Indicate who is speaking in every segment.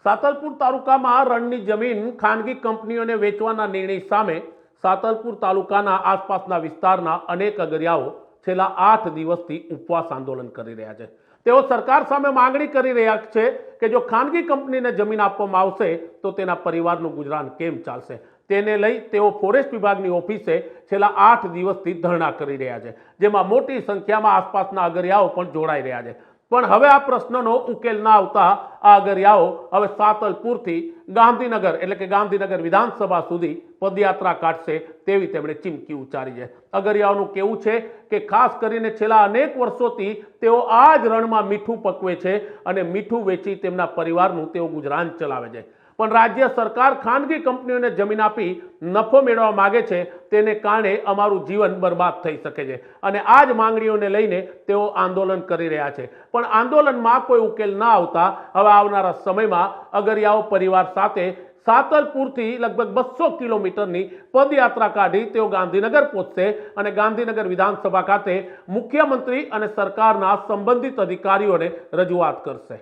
Speaker 1: સાતલપુર તાલુકામાં રણની જમીન ખાનગી કંપનીઓને વેચવાના નિર્ણય સામે સાતલપુર તાલુકાના આસપાસના વિસ્તારના અનેક અગરિયાઓ છેલ્લા 8 દિવસથી ઉપવાસ આંદોલન કરી રહ્યા છે। તેઓ સરકાર સામે માંગણી કરી રહ્યા છે કે જો ખાનગી કંપનીને જમીન આપવામાં આવશે તો તેના પરિવારનું ગુજરાન કેમ ચાલશે। તેને લઈ તેઓ ફોરેસ્ટ વિભાગની ઓફિસે છેલ્લા 8 દિવસથી ધરણા કરી રહ્યા છે, જેમાં મોટી સંખ્યામાં આસપાસના અગરિયાઓ પણ જોડાઈ રહ્યા છે। પણ હવે આ પ્રશ્નનો ઉકેલ ના આવતા આ અગરિયાઓ હવે સાતલપુરથી ગાંધીનગર એટલે કે ગાંધીનગર વિધાનસભા સુધી પદયાત્રા કાઢશે તેવી તેમણે ચીમકી ઉચ્ચારી છે। અગરિયાઓનું કહેવું છે કે ખાસ કરીને છેલ્લા અનેક વર્ષોથી તેઓ આ જ રણમાં મીઠું પકવે છે અને મીઠું વેચી તેમના પરિવારનું તેઓ ગુજરાન ચલાવે છે, પણ રાજ્ય સરકાર ખાનગી કંપનીઓને જમીન આપી નફો મેળવવા માંગે છે, તેને કારણે અમારું જીવન બરબાદ થઈ શકે છે અને આ જ માંગણીઓને લઈને તેઓ આંદોલન કરી રહ્યા છે। પણ આંદોલનમાં કોઈ ઉકેલ ના આવતા હવે આવનારા સમયમાં અગરિયાઓ પરિવાર સાથે સાતલપુરથી લગભગ 200 કિલોમીટરની પદયાત્રા કાઢી તેઓ ગાંધીનગર પહોંચશે અને ગાંધીનગર વિધાનસભા ખાતે મુખ્યમંત્રી અને સરકારના સંબંધિત અધિકારીઓને રજૂઆત કરશે।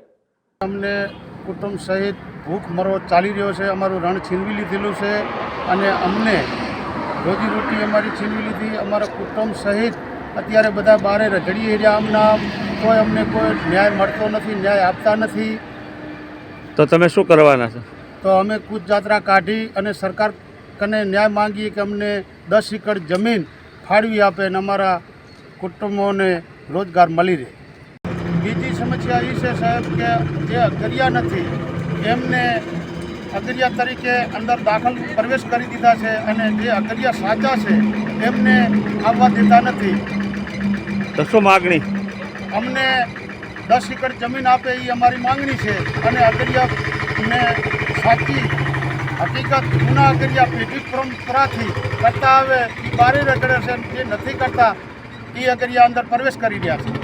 Speaker 2: અમને કુટુંબ સહિત ભૂખમરો ચાલી રહ્યો છે, અમારું રણ છીનવી લીધેલું છે અને અમને રોજીરોટી અમારી છીનવી લીધી, અમારા કુટુંબ સહિત અત્યારે બધા બહારે રજડી રહ્યા। કોઈ અમને કોઈ ન્યાય મળતો નથી, ન્યાય આપતા નથી।
Speaker 3: તો તમે શું કરવાના છો?
Speaker 2: તો અમે કૂચ જાત્રા કાઢી અને સરકાર કને ન્યાય માંગીએ કે અમને 10 એકર જમીન ફાળવી આપે અને અમારા કુટુંબોને રોજગાર મળી રહે। બીજી સમસ્યા એ છે સાહેબ કે જે અગરિયા નથી એમને અગરિયા તરીકે અંદર પ્રવેશ કરી દીધા છે અને જે અગરિયા સાચા છે એમને આવવા દેતા નથી।
Speaker 3: તો શું માગણી?
Speaker 2: અમને 10 એકર જમીન આપે એ અમારી માંગણી છે અને અગરિયાને સાચી હકીકત જૂના અગરિયા પેઢી પરંપરાથી કરતા આવે એ બારે રગડે છે, જે નથી કરતા એ અગરિયા અંદર પ્રવેશ કરી રહ્યા છે।